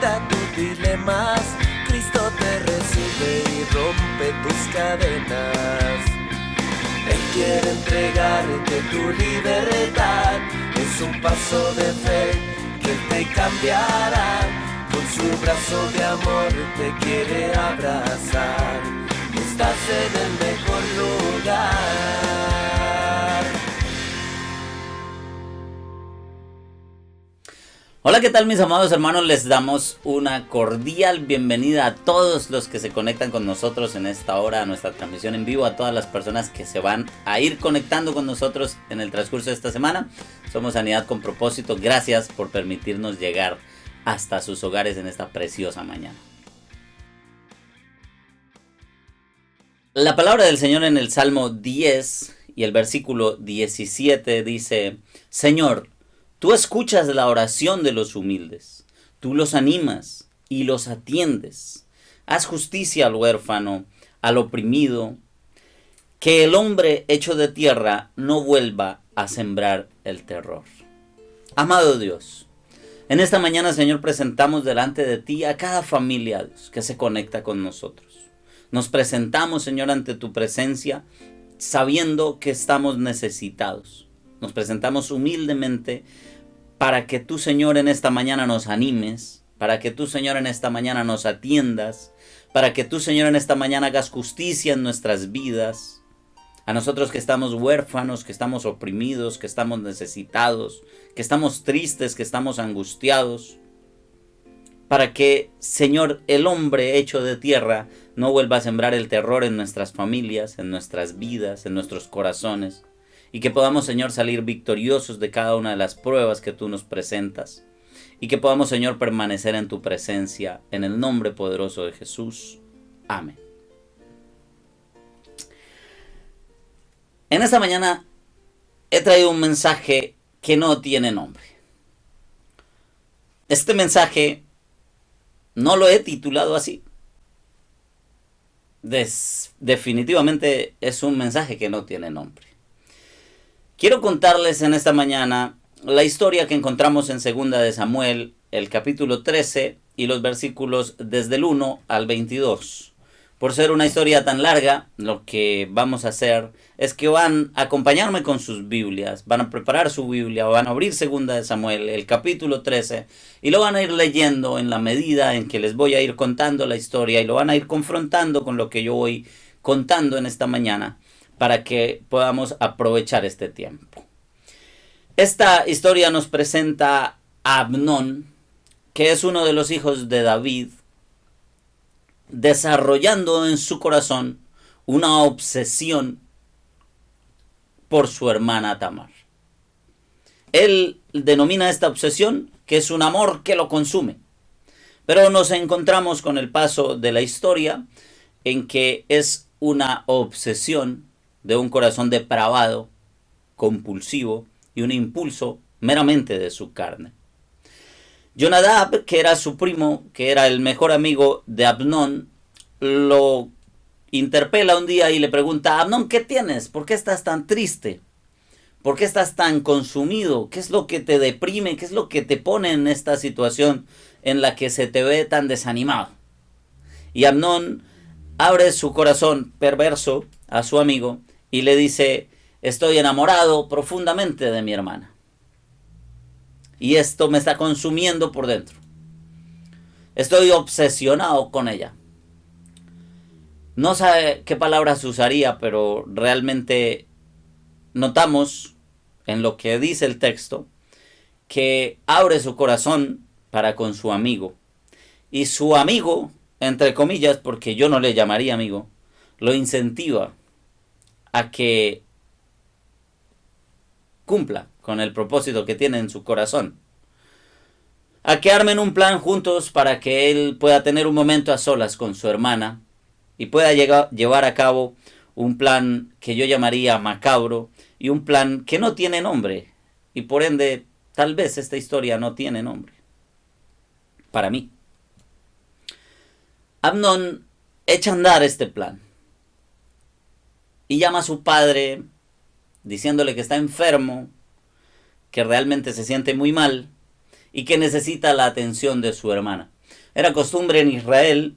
necesita tus dilemas. Cristo te recibe y rompe tus cadenas. Él quiere entregarte tu libertad. Es un paso de fe que Él te cambiará. Con su brazo de amor te quiere abrazar. Estás en el mejor lugar. Hola, ¿qué tal mis amados hermanos? Les damos una cordial bienvenida a todos los que se conectan con nosotros en esta hora, a nuestra transmisión en vivo, a todas las personas que se van a ir conectando con nosotros en el transcurso de esta semana. Somos Sanidad con Propósito. Gracias por permitirnos llegar hasta sus hogares en esta preciosa mañana. La palabra del Señor en el Salmo 10 y el versículo 17 dice: Señor, tú escuchas la oración de los humildes, tú los animas y los atiendes. Haz justicia al huérfano, al oprimido, que el hombre hecho de tierra no vuelva a sembrar el terror. Amado Dios, en esta mañana, Señor, presentamos delante de ti a cada familia, Dios, que se conecta con nosotros. Nos presentamos, Señor, ante tu presencia, sabiendo que estamos necesitados. Nos presentamos humildemente para que tú, Señor, en esta mañana nos animes, para que tú, Señor, en esta mañana nos atiendas, para que tú, Señor, en esta mañana hagas justicia en nuestras vidas. A nosotros que estamos huérfanos, que estamos oprimidos, que estamos necesitados, que estamos tristes, que estamos angustiados, para que, Señor, el hombre hecho de tierra no vuelva a sembrar el terror en nuestras familias, en nuestras vidas, en nuestros corazones, y que podamos, Señor, salir victoriosos de cada una de las pruebas que tú nos presentas, y que podamos, Señor, permanecer en tu presencia, en el nombre poderoso de Jesús. Amén. En esta mañana he traído un mensaje que no tiene nombre. Este mensaje no lo he titulado así. Definitivamente es un mensaje que no tiene nombre. Quiero contarles en esta mañana la historia que encontramos en 2 de Samuel, el capítulo 13 y los versículos desde el 1 al 22. Por ser una historia tan larga, lo que vamos a hacer es que van a acompañarme con sus Biblias, van a preparar su Biblia, van a abrir 2 de Samuel, el capítulo 13, y lo van a ir leyendo en la medida en que les voy a ir contando la historia y lo van a ir confrontando con lo que yo voy contando en esta mañana para que podamos aprovechar este tiempo. Esta historia nos presenta a Amnón, que es uno de los hijos de David, desarrollando en su corazón una obsesión por su hermana Tamar. Él denomina esta obsesión que es un amor que lo consume. Pero nos encontramos con el paso de la historia en que es una obsesión de un corazón depravado, compulsivo y un impulso meramente de su carne. Jonadab, que era su primo, que era el mejor amigo de Amnón, lo interpela un día y le pregunta: Amnón, ¿qué tienes? ¿Por qué estás tan triste? ¿Por qué estás tan consumido? ¿Qué es lo que te deprime? ¿Qué es lo que te pone en esta situación en la que se te ve tan desanimado? Y Amnón abre su corazón perverso a su amigo y le dice: estoy enamorado profundamente de mi hermana. Y esto me está consumiendo por dentro. Estoy obsesionado con ella. No sabe qué palabras usaría, pero realmente notamos en lo que dice el texto que abre su corazón para con su amigo. Y su amigo, entre comillas, porque yo no le llamaría amigo, lo incentiva a que cumpla con el propósito que tiene en su corazón. A que armen un plan juntos para que él pueda tener un momento a solas con su hermana y pueda llevar a cabo un plan que yo llamaría macabro y un plan que no tiene nombre. Y por ende, tal vez esta historia no tiene nombre. Para mí. Amnón echa a andar este plan y llama a su padre diciéndole que está enfermo, que realmente se siente muy mal y que necesita la atención de su hermana. Era costumbre en Israel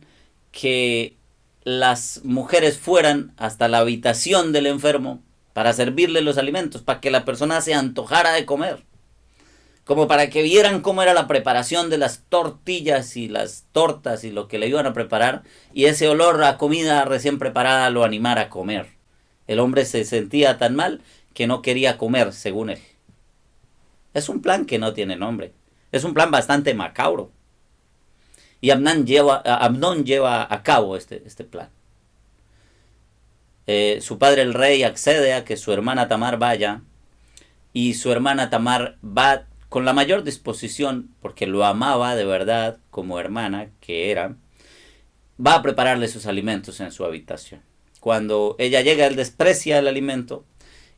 que las mujeres fueran hasta la habitación del enfermo para servirle los alimentos, para que la persona se antojara de comer, como para que vieran cómo era la preparación de las tortillas y las tortas y lo que le iban a preparar, y ese olor a comida recién preparada lo animara a comer. El hombre se sentía tan mal que no quería comer, según él. Es un plan que no tiene nombre. Es un plan bastante macabro. Y Amnón lleva a cabo este plan. Su padre el rey accede a que su hermana Tamar vaya, y su hermana Tamar va con la mayor disposición, porque lo amaba de verdad como hermana que era, va a prepararle sus alimentos en su habitación. Cuando ella llega, él desprecia el alimento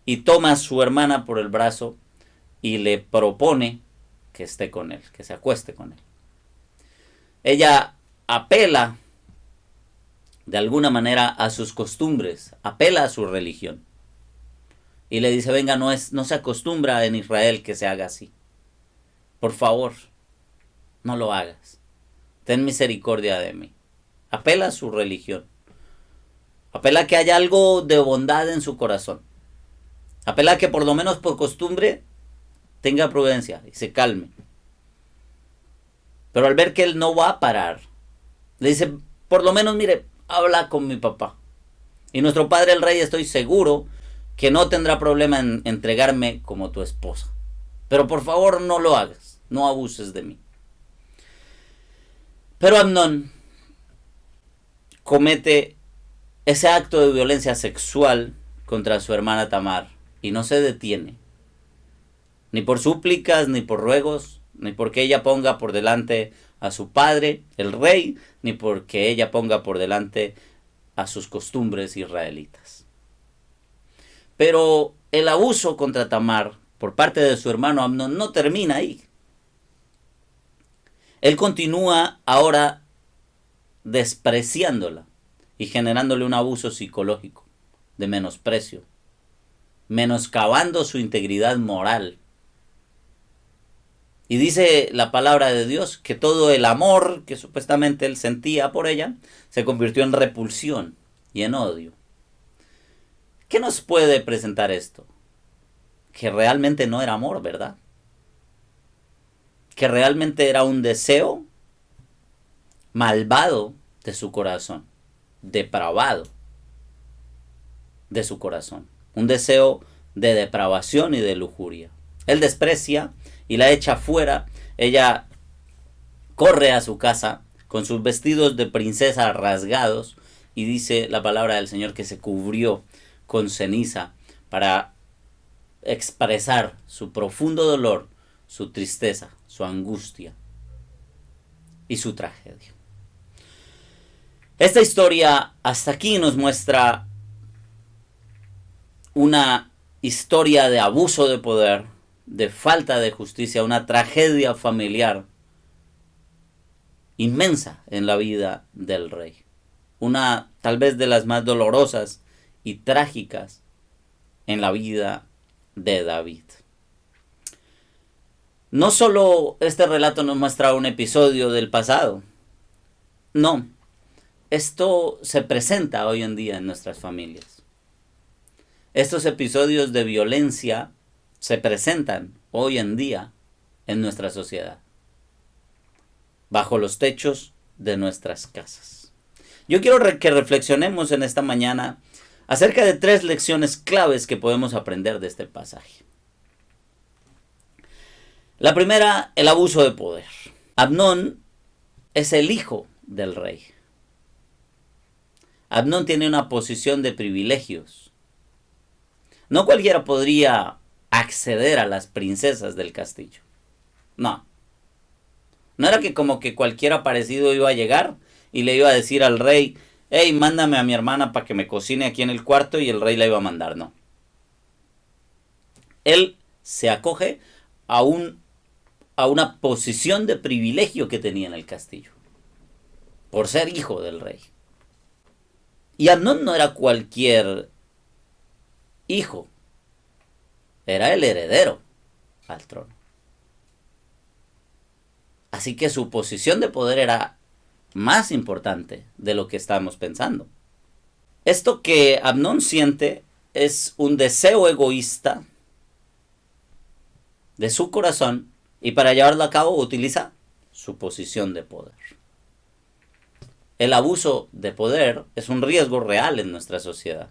y toma a su hermana por el brazo y le propone que esté con él, que se acueste con él. Ella apela de alguna manera a sus costumbres, apela a su religión. Y le dice, venga, no se acostumbra en Israel que se haga así. Por favor, no lo hagas. Ten misericordia de mí. Apela a su religión. Apela a que haya algo de bondad en su corazón. Apela a que por lo menos por costumbre tenga prudencia y se calme. Pero al ver que él no va a parar, le dice, por lo menos mire, habla con mi papá. Y nuestro padre el rey, estoy seguro que no tendrá problema en entregarme como tu esposa. Pero por favor no lo hagas, no abuses de mí. Pero Amnón comete ese acto de violencia sexual contra su hermana Tamar y no se detiene. Ni por súplicas, ni por ruegos, ni porque ella ponga por delante a su padre, el rey, ni porque ella ponga por delante a sus costumbres israelitas. Pero el abuso contra Tamar por parte de su hermano Amnón no termina ahí. Él continúa ahora despreciándola y generándole un abuso psicológico, de menosprecio, menoscabando su integridad moral. Y dice la palabra de Dios que todo el amor que supuestamente él sentía por ella se convirtió en repulsión y en odio. ¿Qué nos puede presentar esto? Que realmente no era amor, ¿verdad? Que realmente era un deseo malvado de su corazón, depravado de su corazón, un deseo de depravación y de lujuria. Él desprecia y la echa fuera. Ella corre a su casa con sus vestidos de princesa rasgados, y dice la palabra del Señor que se cubrió con ceniza para expresar su profundo dolor, su tristeza, su angustia y su tragedia. Esta historia hasta aquí nos muestra una historia de abuso de poder, de falta de justicia, una tragedia familiar inmensa en la vida del rey. Una tal vez de las más dolorosas y trágicas en la vida de David. No solo este relato nos muestra un episodio del pasado, no, esto se presenta hoy en día en nuestras familias. Estos episodios de violencia se presentan hoy en día en nuestra sociedad, bajo los techos de nuestras casas. Yo quiero que reflexionemos en esta mañana acerca de 3 lecciones claves que podemos aprender de este pasaje. La primera, el abuso de poder. Amnón es el hijo del rey. Amnón tiene una posición de privilegios. No cualquiera podría acceder a las princesas del castillo. No. No era que como que cualquier aparecido iba a llegar y le iba a decir al rey, hey, mándame a mi hermana para que me cocine aquí en el cuarto, y el rey la iba a mandar. No. Él se acoge a una posición de privilegio que tenía en el castillo, por ser hijo del rey. Y Amnón no era cualquier hijo, era el heredero al trono. Así que su posición de poder era más importante de lo que estamos pensando. Esto que Amnón siente es un deseo egoísta de su corazón y para llevarlo a cabo utiliza su posición de poder. El abuso de poder es un riesgo real en nuestra sociedad.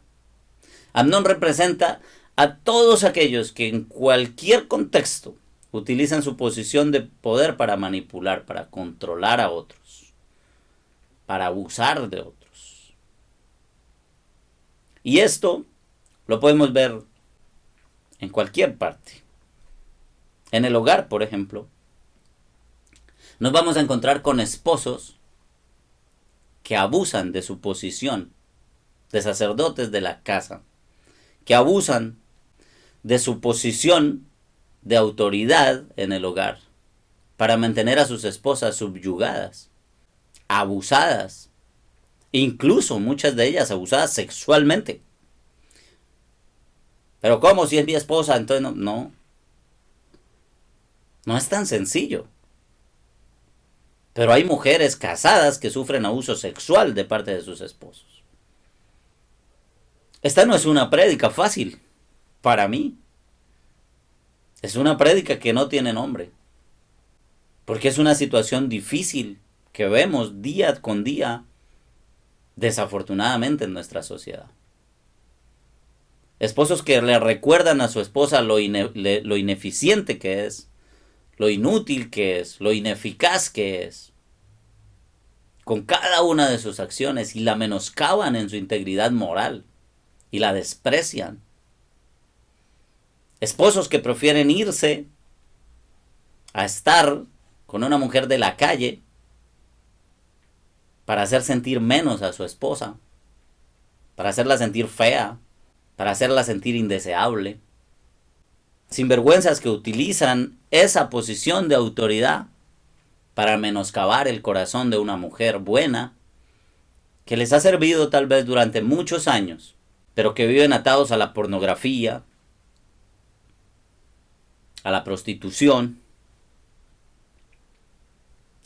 Amnón representa a todos aquellos que en cualquier contexto utilizan su posición de poder para manipular, para controlar a otros, para abusar de otros. Y esto lo podemos ver en cualquier parte. En el hogar, por ejemplo, nos vamos a encontrar con esposos que abusan de su posición de sacerdotes de la casa, que abusan de su posición de autoridad en el hogar para mantener a sus esposas subyugadas, abusadas, incluso muchas de ellas abusadas sexualmente. Pero ¿cómo? Si es mi esposa, entonces no es tan sencillo. Pero hay mujeres casadas que sufren abuso sexual de parte de sus esposos. Esta no es una prédica fácil para mí. Es una prédica que no tiene nombre. Porque es una situación difícil que vemos día con día, desafortunadamente, en nuestra sociedad. Esposos que le recuerdan a su esposa lo ineficiente que es, lo inútil que es, lo ineficaz que es, con cada una de sus acciones y la menoscaban en su integridad moral y la desprecian. Esposos que prefieren irse a estar con una mujer de la calle para hacer sentir menos a su esposa, para hacerla sentir fea, para hacerla sentir indeseable. Sinvergüenzas que utilizan esa posición de autoridad para menoscabar el corazón de una mujer buena, que les ha servido tal vez durante muchos años, pero que viven atados a la pornografía, a la prostitución,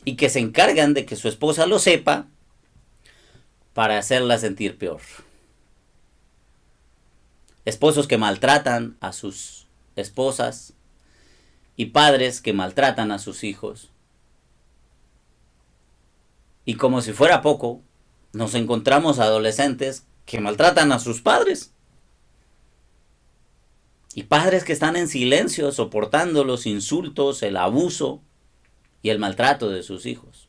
y que se encargan de que su esposa lo sepa para hacerla sentir peor. Esposos que maltratan a sus esposas y padres que maltratan a sus hijos. Y como si fuera poco, nos encontramos adolescentes que maltratan a sus padres. Y padres que están en silencio soportando los insultos, el abuso y el maltrato de sus hijos.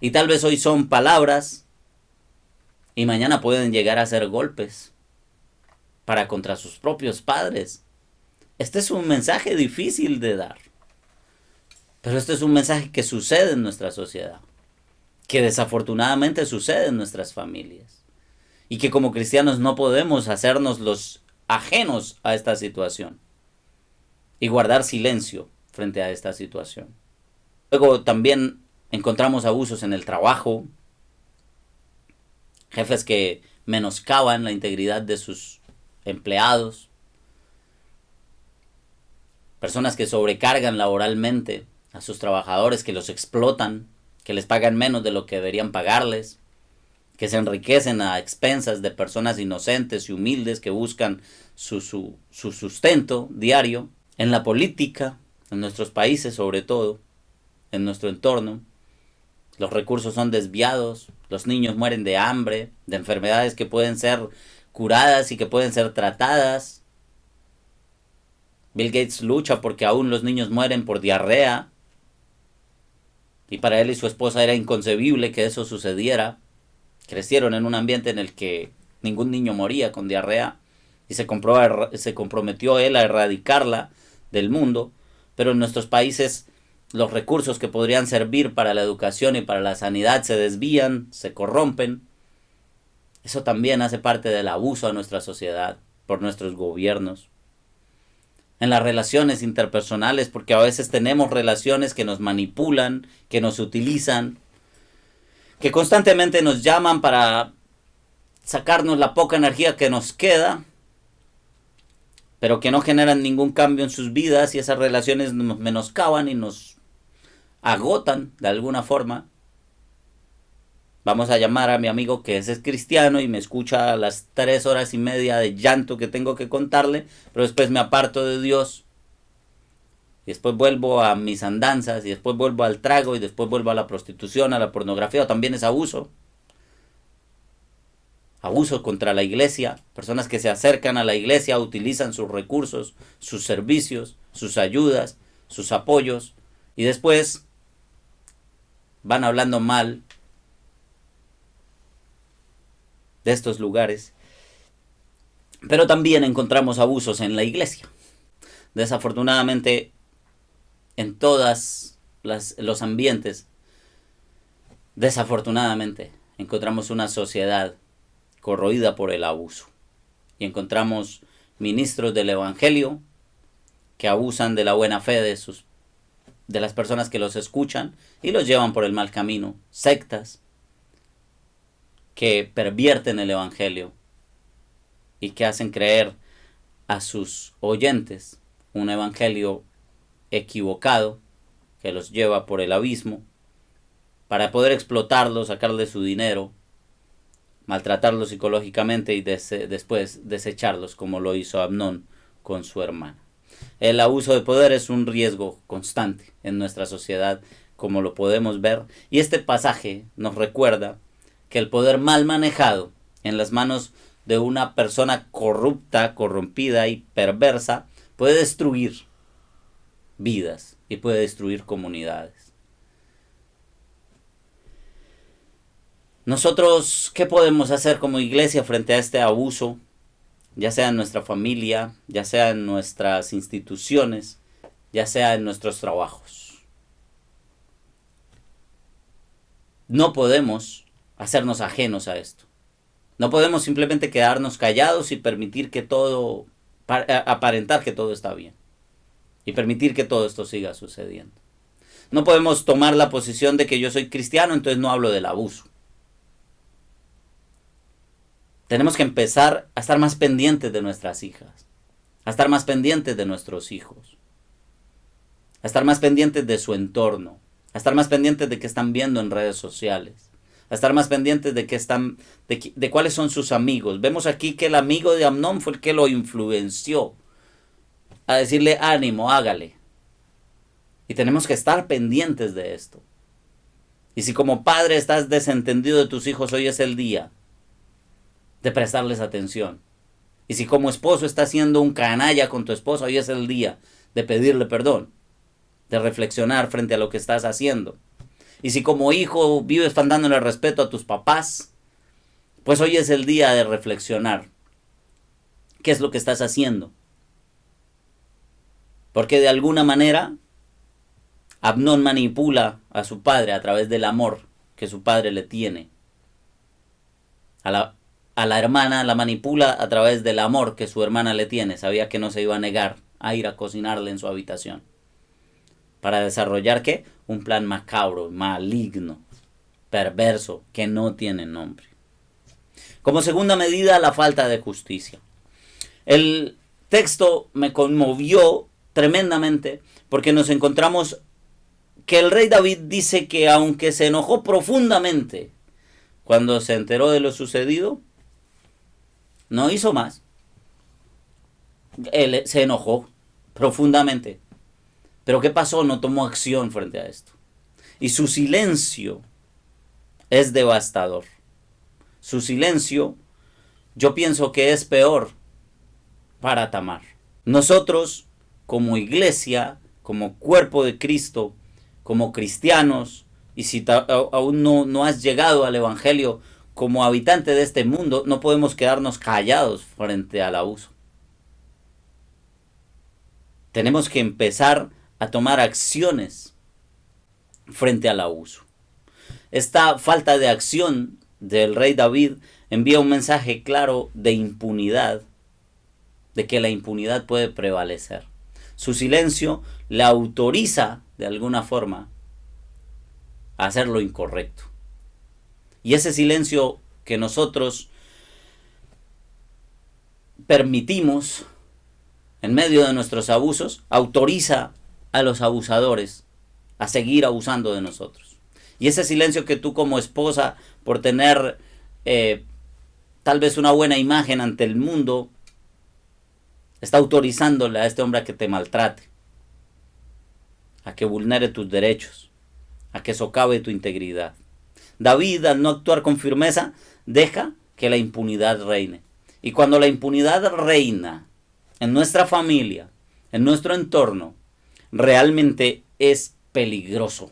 Y tal vez hoy son palabras y mañana pueden llegar a ser golpes para contra sus propios padres. Este es un mensaje difícil de dar. Pero este es un mensaje que sucede en nuestra sociedad, que desafortunadamente sucede en nuestras familias. Y que como cristianos no podemos hacernos los ajenos a esta situación y guardar silencio frente a esta situación. Luego también encontramos abusos en el trabajo, jefes que menoscaban la integridad de sus empleados, personas que sobrecargan laboralmente a sus trabajadores, que los explotan, que les pagan menos de lo que deberían pagarles, que se enriquecen a expensas de personas inocentes y humildes que buscan su sustento diario. En la política, en nuestros países sobre todo, en nuestro entorno, los recursos son desviados, los niños mueren de hambre, de enfermedades que pueden ser curadas y que pueden ser tratadas. Bill Gates lucha porque aún los niños mueren por diarrea, y para él y su esposa era inconcebible que eso sucediera. Crecieron en un ambiente en el que ningún niño moría con diarrea y se comprometió él a erradicarla del mundo, pero en nuestros países los recursos que podrían servir para la educación y para la sanidad se desvían, se corrompen. Eso también hace parte del abuso a nuestra sociedad por nuestros gobiernos. En las relaciones interpersonales, porque a veces tenemos relaciones que nos manipulan, que nos utilizan, que constantemente nos llaman para sacarnos la poca energía que nos queda, pero que no generan ningún cambio en sus vidas, y esas relaciones nos menoscaban y nos agotan de alguna forma. Vamos a llamar a mi amigo que es cristiano y me escucha a las 3 horas y media de llanto que tengo que contarle, pero después me aparto de Dios. Y después vuelvo a mis andanzas, y después vuelvo al trago, y después vuelvo a la prostitución, a la pornografía, o también es abuso. Abuso contra la iglesia, personas que se acercan a la iglesia, utilizan sus recursos, sus servicios, sus ayudas, sus apoyos, y después van hablando mal de estos lugares. Pero también encontramos abusos en la iglesia. Desafortunadamente, en todos los ambientes, desafortunadamente, encontramos una sociedad corroída por el abuso. Y encontramos ministros del evangelio que abusan de la buena fe de las personas que los escuchan y los llevan por el mal camino. Sectas que pervierten el evangelio y que hacen creer a sus oyentes un evangelio equivocado que los lleva por el abismo para poder explotarlos, sacarles su dinero, maltratarlos psicológicamente y después desecharlos, como lo hizo Amnón con su hermana. El abuso de poder es un riesgo constante en nuestra sociedad, como lo podemos ver, y este pasaje nos recuerda que el poder mal manejado en las manos de una persona corrupta, corrompida y perversa puede destruir vidas y puede destruir comunidades. Nosotros, ¿qué podemos hacer como iglesia frente a este abuso? Ya sea en nuestra familia, ya sea en nuestras instituciones, ya sea en nuestros trabajos. No podemos hacernos ajenos a esto. No podemos simplemente quedarnos callados y permitir que todo, aparentar que todo está bien. Y permitir que todo esto siga sucediendo. No podemos tomar la posición de que yo soy cristiano, entonces no hablo del abuso. Tenemos que empezar a estar más pendientes de nuestras hijas, a estar más pendientes de nuestros hijos, a estar más pendientes de su entorno, a estar más pendientes de qué están viendo en redes sociales, a estar más pendientes de cuáles son sus amigos. Vemos aquí que el amigo de Amnón fue el que lo influenció a decirle ánimo, hágale. Y tenemos que estar pendientes de esto. Y si como padre estás desentendido de tus hijos, hoy es el día de prestarles atención. Y si como esposo estás siendo un canalla con tu esposa, hoy es el día de pedirle perdón, de reflexionar frente a lo que estás haciendo. Y si como hijo vives faltándole el respeto a tus papás, pues hoy es el día de reflexionar. ¿Qué es lo que estás haciendo? Porque de alguna manera Amnón manipula a su padre a través del amor que su padre le tiene. A la hermana la manipula a través del amor que su hermana le tiene. Sabía que no se iba a negar a ir a cocinarle en su habitación. Para desarrollar, ¿qué? Un plan macabro, maligno, perverso, que no tiene nombre. Como segunda medida, la falta de justicia. El texto me conmovió tremendamente porque nos encontramos que el rey David dice que aunque se enojó profundamente cuando se enteró de lo sucedido, no hizo más. Él se enojó profundamente. Pero ¿qué pasó? No tomó acción frente a esto. Y su silencio es devastador. Su silencio, yo pienso que es peor para Tamar. Nosotros, como iglesia, como cuerpo de Cristo, como cristianos, y si aún no has llegado al evangelio como habitante de este mundo, no podemos quedarnos callados frente al abuso. Tenemos que empezar a tomar acciones frente al abuso. Esta falta de acción del rey David envía un mensaje claro de impunidad, de que la impunidad puede prevalecer. Su silencio le autoriza de alguna forma a hacer lo incorrecto. Y ese silencio que nosotros permitimos en medio de nuestros abusos autoriza a los abusadores a seguir abusando de nosotros. Y ese silencio que tú como esposa, por tener tal vez una buena imagen ante el mundo, está autorizándole a este hombre a que te maltrate, a que vulnere tus derechos, a que socave tu integridad. David, al no actuar con firmeza, deja que la impunidad reine. Y cuando la impunidad reina en nuestra familia, en nuestro entorno, realmente es peligroso.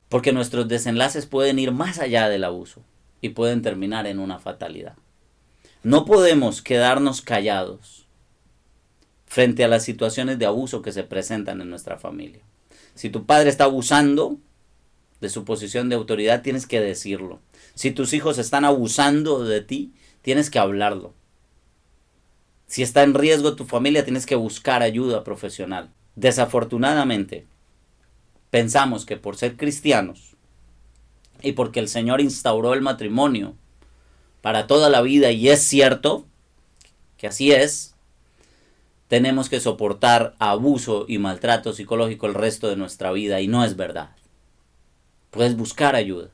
Porque nuestros desenlaces pueden ir más allá del abuso y pueden terminar en una fatalidad. No podemos quedarnos callados frente a las situaciones de abuso que se presentan en nuestra familia. Si tu padre está abusando de su posición de autoridad, tienes que decirlo. Si tus hijos están abusando de ti, tienes que hablarlo. Si está en riesgo tu familia, tienes que buscar ayuda profesional. Desafortunadamente, pensamos que por ser cristianos y porque el Señor instauró el matrimonio para toda la vida, y es cierto que así es, tenemos que soportar abuso y maltrato psicológico el resto de nuestra vida, y no es verdad. Puedes buscar ayuda.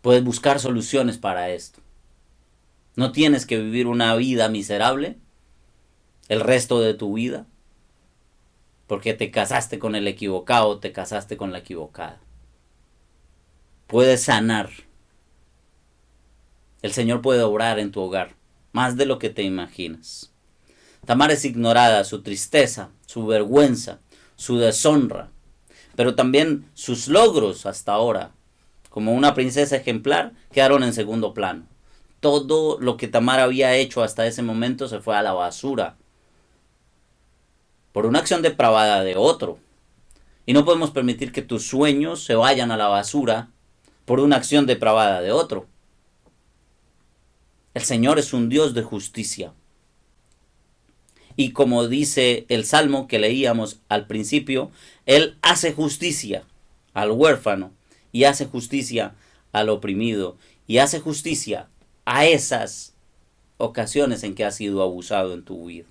Puedes buscar soluciones para esto. No tienes que vivir una vida miserable el resto de tu vida porque te casaste con el equivocado o te casaste con la equivocada. Puedes sanar. El Señor puede obrar en tu hogar más de lo que te imaginas. Tamar es ignorada, su tristeza, su vergüenza, su deshonra, pero también sus logros hasta ahora, como una princesa ejemplar, quedaron en segundo plano. Todo lo que Tamar había hecho hasta ese momento se fue a la basura por una acción depravada de otro. Y no podemos permitir que tus sueños se vayan a la basura por una acción depravada de otro. El Señor es un Dios de justicia. Y como dice el Salmo que leíamos al principio, Él hace justicia al huérfano y hace justicia al oprimido y hace justicia a esas ocasiones en que has sido abusado en tu vida.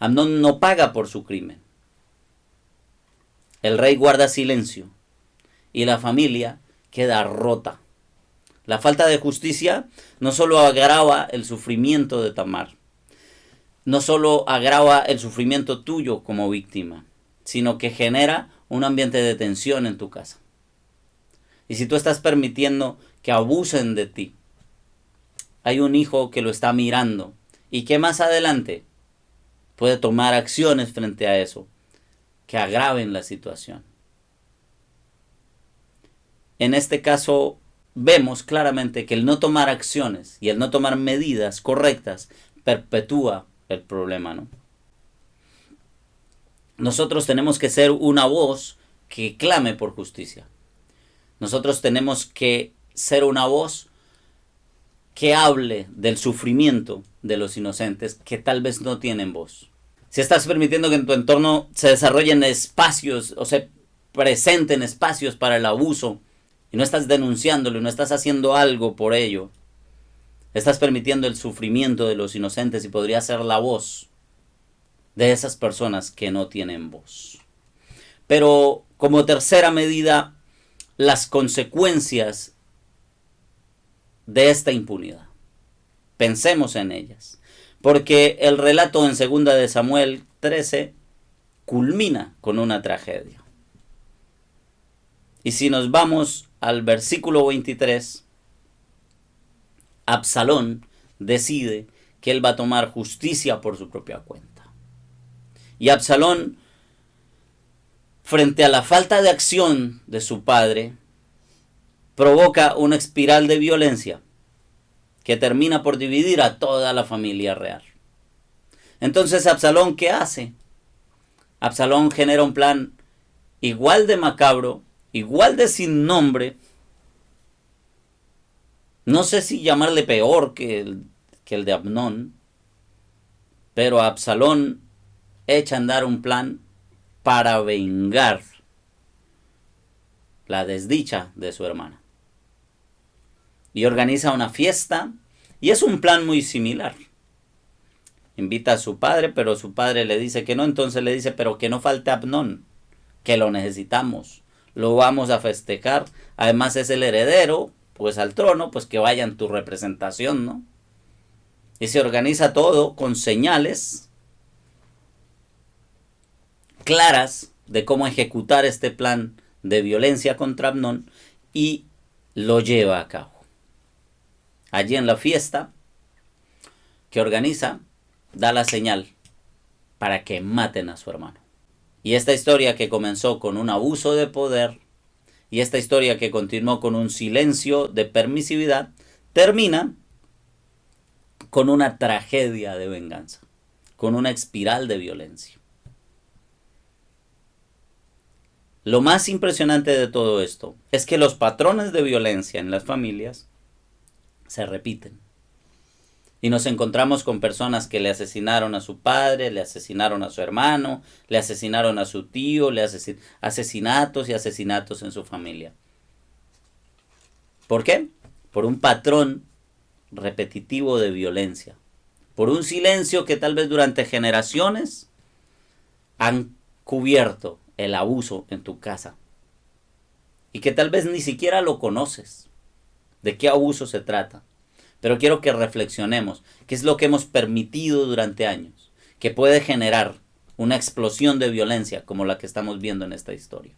Amnón no paga por su crimen. El rey guarda silencio y la familia queda rota. La falta de justicia no solo agrava el sufrimiento de Tamar, no solo agrava el sufrimiento tuyo como víctima, sino que genera un ambiente de tensión en tu casa. Y si tú estás permitiendo que abusen de ti, hay un hijo que lo está mirando y que más adelante puede tomar acciones frente a eso que agraven la situación. En este caso vemos claramente que el no tomar acciones y el no tomar medidas correctas perpetúa el problema, ¿no? Nosotros tenemos que ser una voz que clame por justicia. Nosotros tenemos que ser una voz que hable del sufrimiento de los inocentes que tal vez no tienen voz. Si estás permitiendo que en tu entorno se desarrollen espacios o se presenten espacios para el abuso y no estás denunciándolo y no estás haciendo algo por ello, estás permitiendo el sufrimiento de los inocentes y podría ser la voz de esas personas que no tienen voz. Pero como tercera medida, las consecuencias de esta impunidad. Pensemos en ellas. Porque el relato en 2 de Samuel 13 culmina con una tragedia. Y si nos vamos al versículo 23, Absalón decide que él va a tomar justicia por su propia cuenta. Y Absalón, frente a la falta de acción de su padre, provoca una espiral de violencia que termina por dividir a toda la familia real. Entonces, Absalón, ¿qué hace? Absalón genera un plan igual de macabro, igual de sin nombre. No sé si llamarle peor que el de Amnón, pero Absalón echa a andar un plan para vengar la desdicha de su hermana. Y organiza una fiesta, y es un plan muy similar. Invita a su padre, pero su padre le dice que no, entonces le dice, pero que no falte Amnón, que lo necesitamos, lo vamos a festejar. Además es el heredero, pues al trono, pues que vaya en tu representación, ¿no? Y se organiza todo con señales claras de cómo ejecutar este plan de violencia contra Amnón y lo lleva a cabo. Allí en la fiesta que organiza, da la señal para que maten a su hermano. Y esta historia que comenzó con un abuso de poder y esta historia que continuó con un silencio de permisividad, termina con una tragedia de venganza, con una espiral de violencia. Lo más impresionante de todo esto es que los patrones de violencia en las familias se repiten. Y nos encontramos con personas que le asesinaron a su padre, le asesinaron a su hermano, le asesinaron a su tío, asesinatos y asesinatos en su familia. ¿Por qué? Por un patrón repetitivo de violencia. Por un silencio que tal vez durante generaciones han cubierto el abuso en tu casa. Y que tal vez ni siquiera lo conoces. ¿De qué abuso se trata? Pero quiero que reflexionemos qué es lo que hemos permitido durante años, que puede generar una explosión de violencia como la que estamos viendo en esta historia.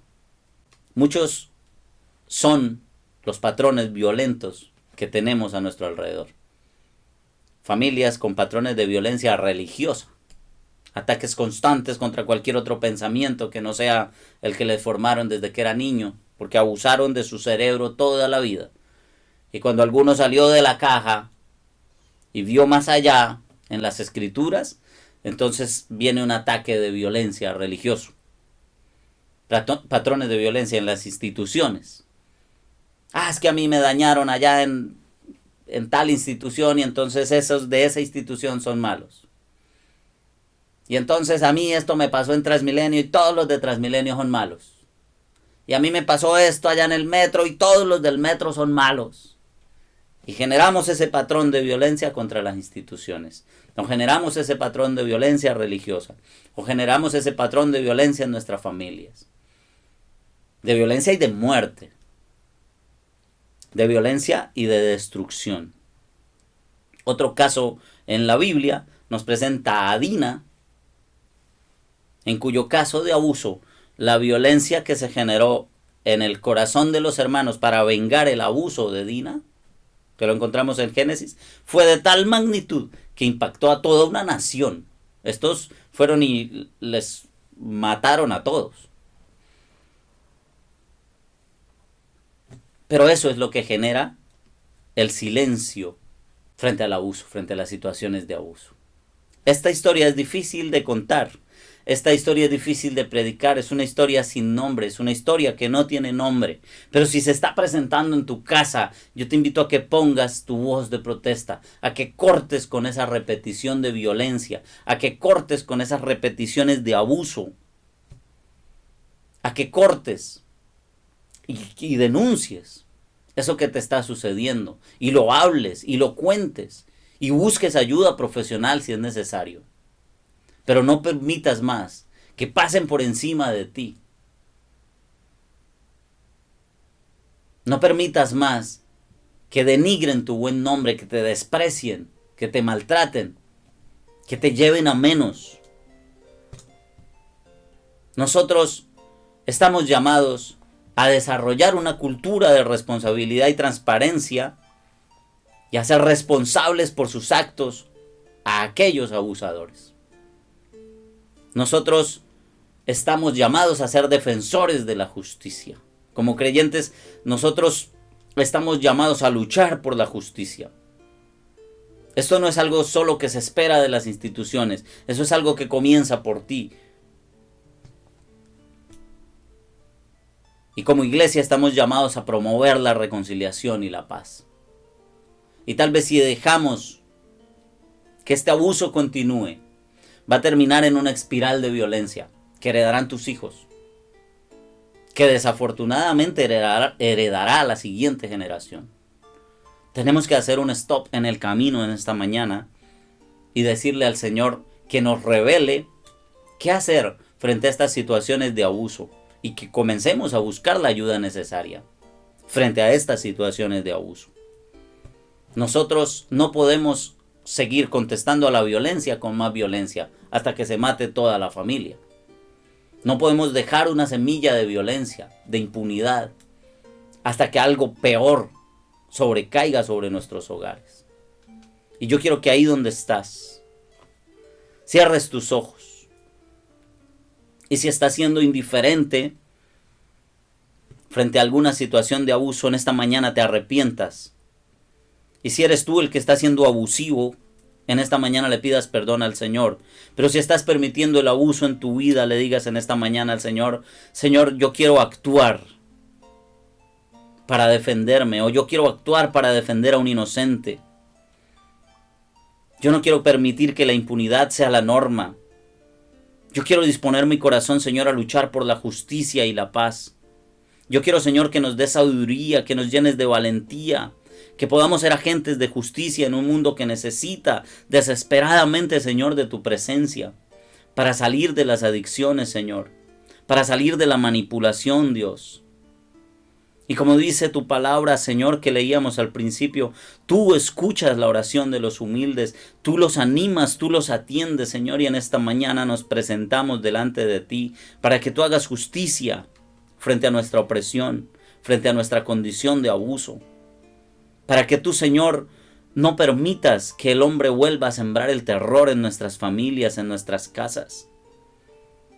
Muchos son los patrones violentos que tenemos a nuestro alrededor. Familias con patrones de violencia religiosa, ataques constantes contra cualquier otro pensamiento que no sea el que les formaron desde que era niño, porque abusaron de su cerebro toda la vida. Y cuando alguno salió de la caja y vio más allá en las escrituras, entonces viene un ataque de violencia religioso. Patrones de violencia en las instituciones. Es que a mí me dañaron allá en tal institución y entonces esos de esa institución son malos. Y entonces a mí esto me pasó en Transmilenio y todos los de Transmilenio son malos. Y a mí me pasó esto allá en el metro y todos los del metro son malos. Y generamos ese patrón de violencia contra las instituciones. O generamos ese patrón de violencia religiosa. O generamos ese patrón de violencia en nuestras familias. De violencia y de muerte. De violencia y de destrucción. Otro caso en la Biblia nos presenta a Dina, en cuyo caso de abuso, la violencia que se generó en el corazón de los hermanos para vengar el abuso de Dina, que lo encontramos en Génesis, fue de tal magnitud que impactó a toda una nación. Estos fueron y les mataron a todos. Pero eso es lo que genera el silencio frente al abuso, frente a las situaciones de abuso. Esta historia es difícil de contar. Esta historia es difícil de predicar, es una historia sin nombre, es una historia que no tiene nombre. Pero si se está presentando en tu casa, yo te invito a que pongas tu voz de protesta, a que cortes con esa repetición de violencia, a que cortes con esas repeticiones de abuso, a que cortes y denuncies eso que te está sucediendo, y lo hables, y lo cuentes, y busques ayuda profesional si es necesario. Pero no permitas más que pasen por encima de ti. No permitas más que denigren tu buen nombre, que te desprecien, que te maltraten, que te lleven a menos. Nosotros estamos llamados a desarrollar una cultura de responsabilidad y transparencia y a ser responsables por sus actos a aquellos abusadores. Nosotros estamos llamados a ser defensores de la justicia. Como creyentes, nosotros estamos llamados a luchar por la justicia. Esto no es algo solo que se espera de las instituciones. Eso es algo que comienza por ti. Y como iglesia estamos llamados a promover la reconciliación y la paz. Y tal vez si dejamos que este abuso continúe, va a terminar en una espiral de violencia que heredarán tus hijos, que desafortunadamente heredará a la siguiente generación. Tenemos que hacer un stop en el camino en esta mañana y decirle al Señor que nos revele qué hacer frente a estas situaciones de abuso y que comencemos a buscar la ayuda necesaria frente a estas situaciones de abuso. Nosotros no podemos seguir contestando a la violencia con más violencia hasta que se mate toda la familia. No podemos dejar una semilla de violencia, de impunidad, hasta que algo peor sobrecaiga sobre nuestros hogares. Y yo quiero que ahí donde estás, cierres tus ojos. Y si estás siendo indiferente frente a alguna situación de abuso, en esta mañana te arrepientas. Y si eres tú el que está siendo abusivo, en esta mañana le pidas perdón al Señor. Pero si estás permitiendo el abuso en tu vida, le digas en esta mañana al Señor: Señor, yo quiero actuar para defenderme, o yo quiero actuar para defender a un inocente. Yo no quiero permitir que la impunidad sea la norma. Yo quiero disponer mi corazón, Señor, a luchar por la justicia y la paz. Yo quiero, Señor, que nos des sabiduría, que nos llenes de valentía, que podamos ser agentes de justicia en un mundo que necesita desesperadamente, Señor, de tu presencia, para salir de las adicciones, Señor, para salir de la manipulación, Dios. Y como dice tu palabra, Señor, que leíamos al principio, tú escuchas la oración de los humildes, tú los animas, tú los atiendes, Señor, y en esta mañana nos presentamos delante de ti para que tú hagas justicia frente a nuestra opresión, frente a nuestra condición de abuso. Para que tú, Señor, no permitas que el hombre vuelva a sembrar el terror en nuestras familias, en nuestras casas.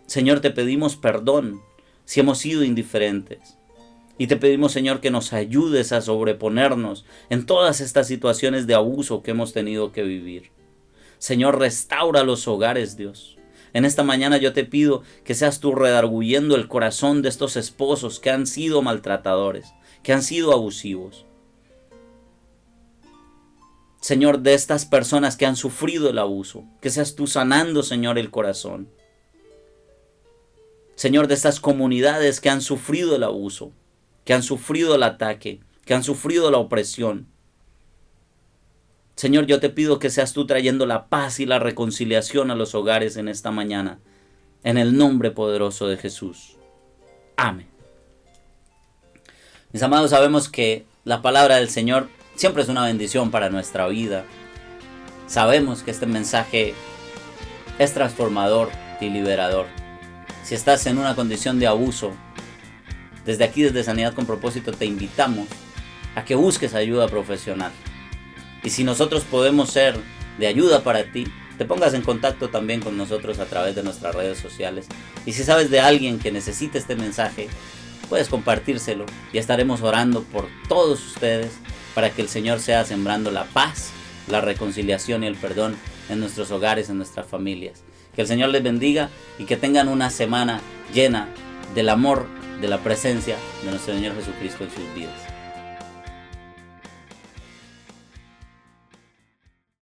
Señor, te pedimos perdón si hemos sido indiferentes. Y te pedimos, Señor, que nos ayudes a sobreponernos en todas estas situaciones de abuso que hemos tenido que vivir. Señor, restaura los hogares, Dios. En esta mañana yo te pido que seas tú redarguyendo el corazón de estos esposos que han sido maltratadores, que han sido abusivos. Señor, de estas personas que han sufrido el abuso, que seas tú sanando, Señor, el corazón. Señor, de estas comunidades que han sufrido el abuso, que han sufrido el ataque, que han sufrido la opresión. Señor, yo te pido que seas tú trayendo la paz y la reconciliación a los hogares en esta mañana, en el nombre poderoso de Jesús. Amén. Mis amados, sabemos que la palabra del Señor siempre es una bendición para nuestra vida. Sabemos que este mensaje es transformador y liberador. Si estás en una condición de abuso, desde aquí, desde Sanidad con Propósito, te invitamos a que busques ayuda profesional. Y si nosotros podemos ser de ayuda para ti, te pongas en contacto también con nosotros a través de nuestras redes sociales. Y si sabes de alguien que necesite este mensaje, puedes compartírselo y estaremos orando por todos ustedes para que el Señor sea sembrando la paz, la reconciliación y el perdón en nuestros hogares, en nuestras familias. Que el Señor les bendiga y que tengan una semana llena del amor, de la presencia de nuestro Señor Jesucristo en sus vidas.